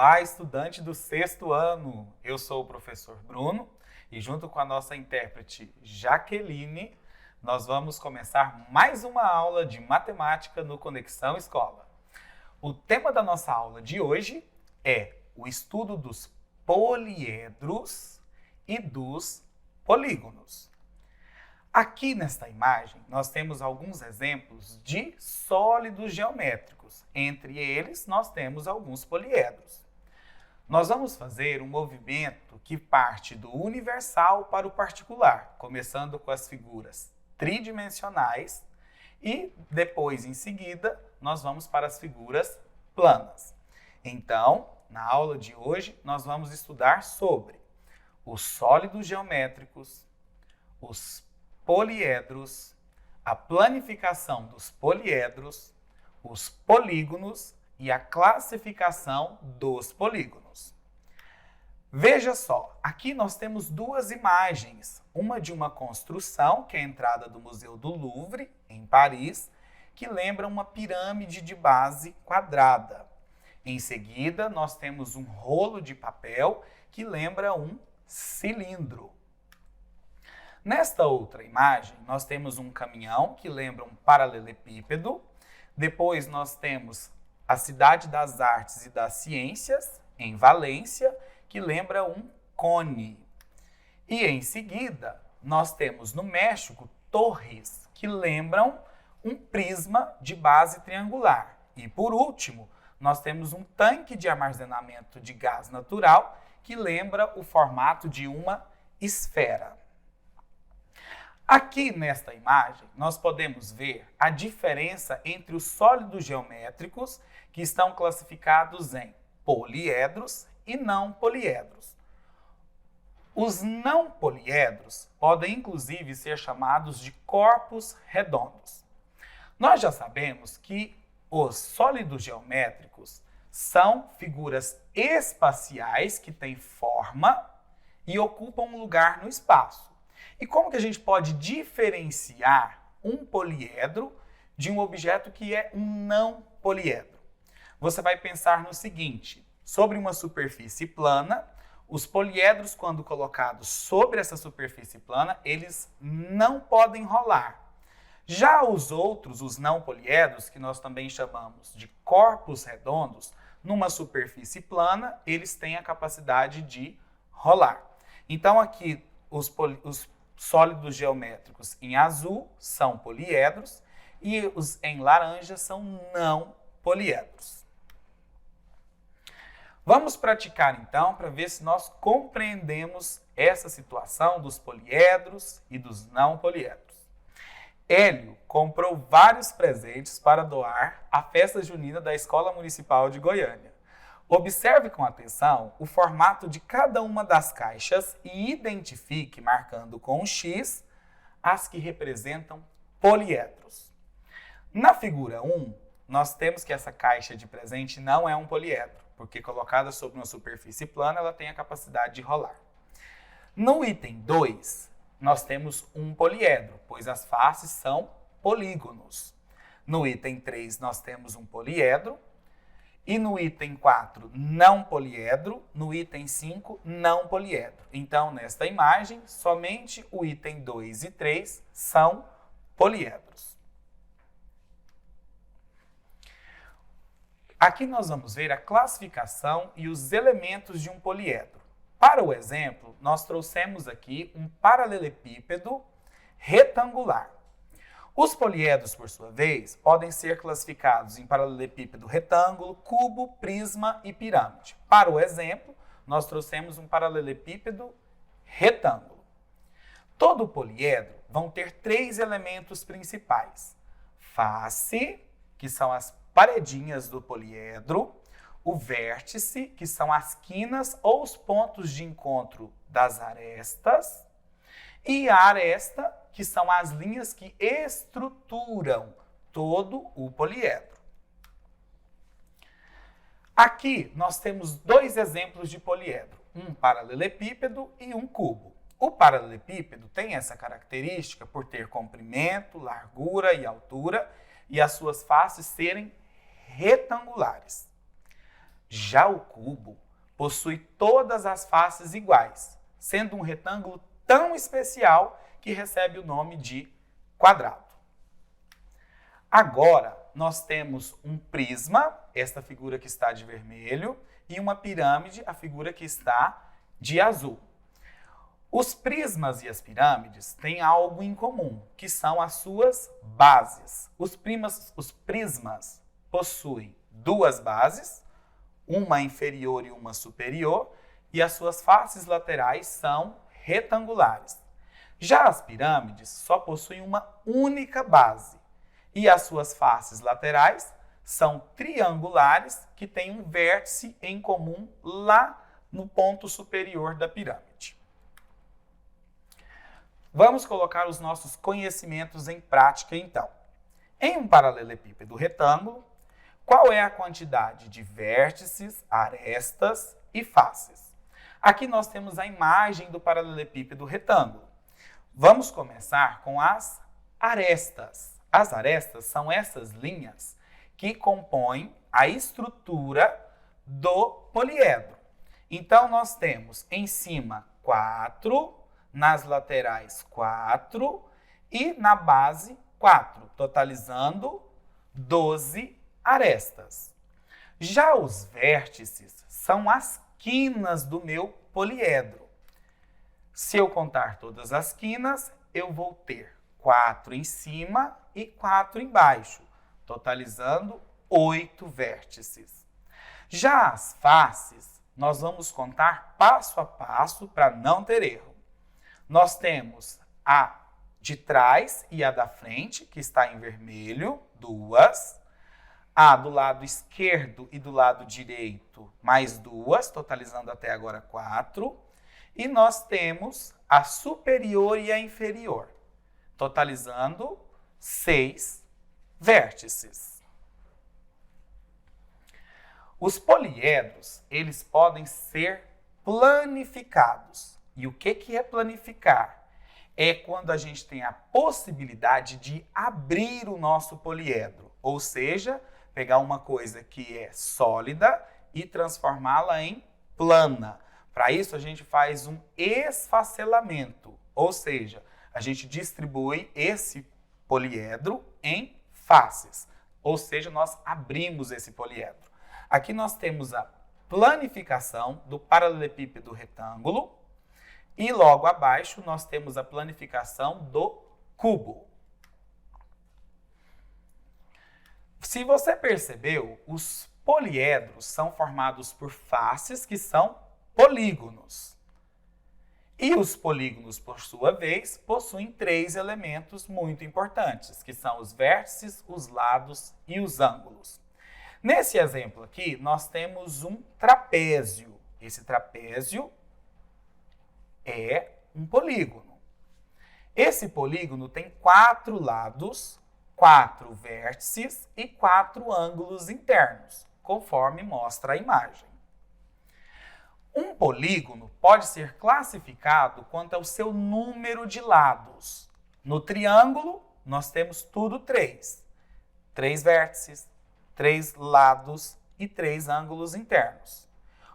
Olá, estudante do sexto ano! Eu sou o professor Bruno e junto com a nossa intérprete Jaqueline, nós vamos começar mais uma aula de matemática no Conexão Escola. O tema da nossa aula de hoje é o estudo dos poliedros e dos polígonos. Aqui nesta imagem, nós temos alguns exemplos de sólidos geométricos. Entre eles, nós temos alguns poliedros. Nós vamos fazer um movimento que parte do universal para o particular, começando com as figuras tridimensionais e depois, em seguida, nós vamos para as figuras planas. Então, na aula de hoje, nós vamos estudar sobre os sólidos geométricos, os poliedros, a planificação dos poliedros, os polígonos e a classificação dos polígonos. Veja só, aqui nós temos duas imagens, uma de uma construção, que é a entrada do Museu do Louvre, em Paris, que lembra uma pirâmide de base quadrada. Em seguida, nós temos um rolo de papel que lembra um cilindro. Nesta outra imagem, nós temos um caminhão que lembra um paralelepípedo. Depois nós temos a Cidade das Artes e das Ciências, em Valência, que lembra um cone. E em seguida, nós temos no México torres que lembram um prisma de base triangular. E por último, nós temos um tanque de armazenamento de gás natural que lembra o formato de uma esfera. Aqui nesta imagem, nós podemos ver a diferença entre os sólidos geométricos, que estão classificados em poliedros e não poliedros. Os não poliedros podem, inclusive, ser chamados de corpos redondos. Nós já sabemos que os sólidos geométricos são figuras espaciais que têm forma e ocupam um lugar no espaço. E como que a gente pode diferenciar um poliedro de um objeto que é um não poliedro? Você vai pensar no seguinte: sobre uma superfície plana, os poliedros, quando colocados sobre essa superfície plana, eles não podem rolar. Já os outros, os não poliedros, que nós também chamamos de corpos redondos, numa superfície plana, eles têm a capacidade de rolar. Então aqui os sólidos geométricos em azul são poliedros e os em laranja são não poliedros. Vamos praticar então para ver se nós compreendemos essa situação dos poliedros e dos não poliedros. Hélio comprou vários presentes para doar à festa junina da Escola Municipal de Goiânia. Observe com atenção o formato de cada uma das caixas e identifique, marcando com um X, as que representam poliedros. Na figura 1, nós temos que essa caixa de presente não é um poliedro, porque colocada sobre uma superfície plana, ela tem a capacidade de rolar. No item 2, nós temos um poliedro, pois as faces são polígonos. No item 3, nós temos um poliedro. E no item 4, não poliedro. No item 5, não poliedro. Então, nesta imagem, somente o item 2 e 3 são poliedros. Aqui nós vamos ver a classificação e os elementos de um poliedro. Para o exemplo, nós trouxemos aqui um paralelepípedo retangular. Os poliedros, por sua vez, podem ser classificados em paralelepípedo retângulo, cubo, prisma e pirâmide. Para o exemplo, nós trouxemos um paralelepípedo retângulo. Todo poliedro vão ter três elementos principais: face, que são as paredinhas do poliedro, o vértice, que são as quinas ou os pontos de encontro das arestas, e a aresta, que são as linhas que estruturam todo o poliedro. Aqui nós temos dois exemplos de poliedro, um paralelepípedo e um cubo. O paralelepípedo tem essa característica por ter comprimento, largura e altura e as suas faces serem retangulares. Já o cubo possui todas as faces iguais, sendo um retângulo tão especial que recebe o nome de quadrado. Agora, nós temos um prisma, esta figura que está de vermelho, e uma pirâmide, a figura que está de azul. Os prismas e as pirâmides têm algo em comum, que são as suas bases. Os prismas possuem duas bases, uma inferior e uma superior, e as suas faces laterais são retangulares. Já as pirâmides só possuem uma única base, e as suas faces laterais são triangulares, que têm um vértice em comum lá no ponto superior da pirâmide. Vamos colocar os nossos conhecimentos em prática, então. Em um paralelepípedo retângulo, qual é a quantidade de vértices, arestas e faces? Aqui nós temos a imagem do paralelepípedo retângulo. Vamos começar com as arestas. As arestas são essas linhas que compõem a estrutura do poliedro. Então, nós temos em cima 4, nas laterais 4 e na base 4, totalizando 12 arestas. Já os vértices são as quinas do meu poliedro. Se eu contar todas as quinas, eu vou ter 4 em cima e 4 embaixo, totalizando 8 vértices. Já as faces, nós vamos contar passo a passo para não ter erro. Nós temos a de trás e a da frente, que está em vermelho, 2. A do lado esquerdo e do lado direito, mais 2, totalizando até agora 4. E nós temos a superior e a inferior, totalizando 6 vértices. Os poliedros, eles podem ser planificados. E o que é planificar? É quando a gente tem a possibilidade de abrir o nosso poliedro, ou seja, pegar uma coisa que é sólida e transformá-la em plana. Para isso, a gente faz um esfacelamento, ou seja, a gente distribui esse poliedro em faces, ou seja, nós abrimos esse poliedro. Aqui nós temos a planificação do paralelepípedo retângulo e logo abaixo nós temos a planificação do cubo. Se você percebeu, os poliedros são formados por faces que são polígonos. E os polígonos, por sua vez, possuem 3 elementos muito importantes, que são os vértices, os lados e os ângulos. Nesse exemplo aqui, nós temos um trapézio. Esse trapézio é um polígono. Esse polígono tem 4 lados, 4 vértices e 4 ângulos internos, conforme mostra a imagem. Um polígono pode ser classificado quanto ao seu número de lados. No triângulo, nós temos tudo 3. 3 vértices, 3 lados e 3 ângulos internos.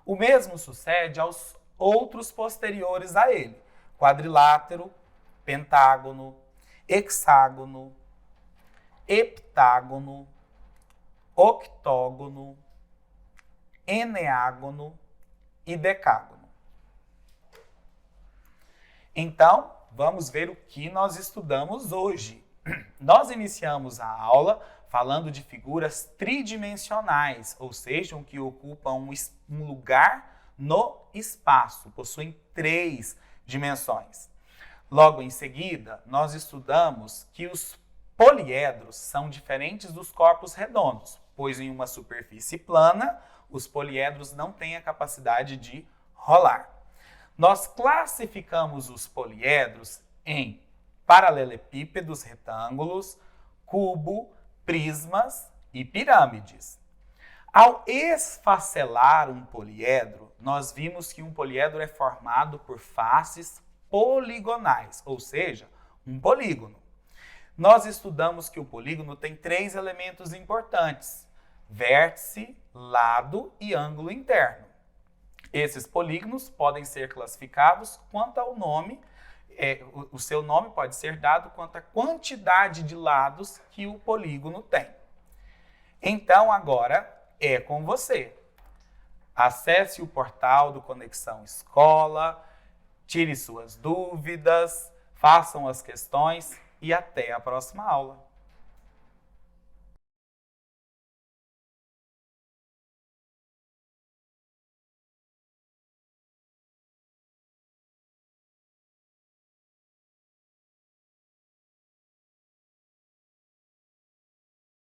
O mesmo sucede aos outros posteriores a ele: quadrilátero, pentágono, hexágono, heptágono, octógono, eneágono e decágono. Então, vamos ver o que nós estudamos hoje. Nós iniciamos a aula falando de figuras tridimensionais, ou seja, que ocupam um lugar no espaço, possuem 3 dimensões. Logo em seguida, nós estudamos que os poliedros são diferentes dos corpos redondos, pois em uma superfície plana, os poliedros não têm a capacidade de rolar. Nós classificamos os poliedros em paralelepípedos retângulos, cubo, prismas e pirâmides. Ao esfacelar um poliedro, nós vimos que um poliedro é formado por faces poligonais, ou seja, um polígono. Nós estudamos que o polígono tem 3 elementos importantes. vértice, lado e ângulo interno. Esses polígonos podem ser classificados quanto ao nome, o seu nome pode ser dado quanto à quantidade de lados que o polígono tem. Então, agora é com você. Acesse o portal do Conexão Escola, tire suas dúvidas, façam as questões e até a próxima aula.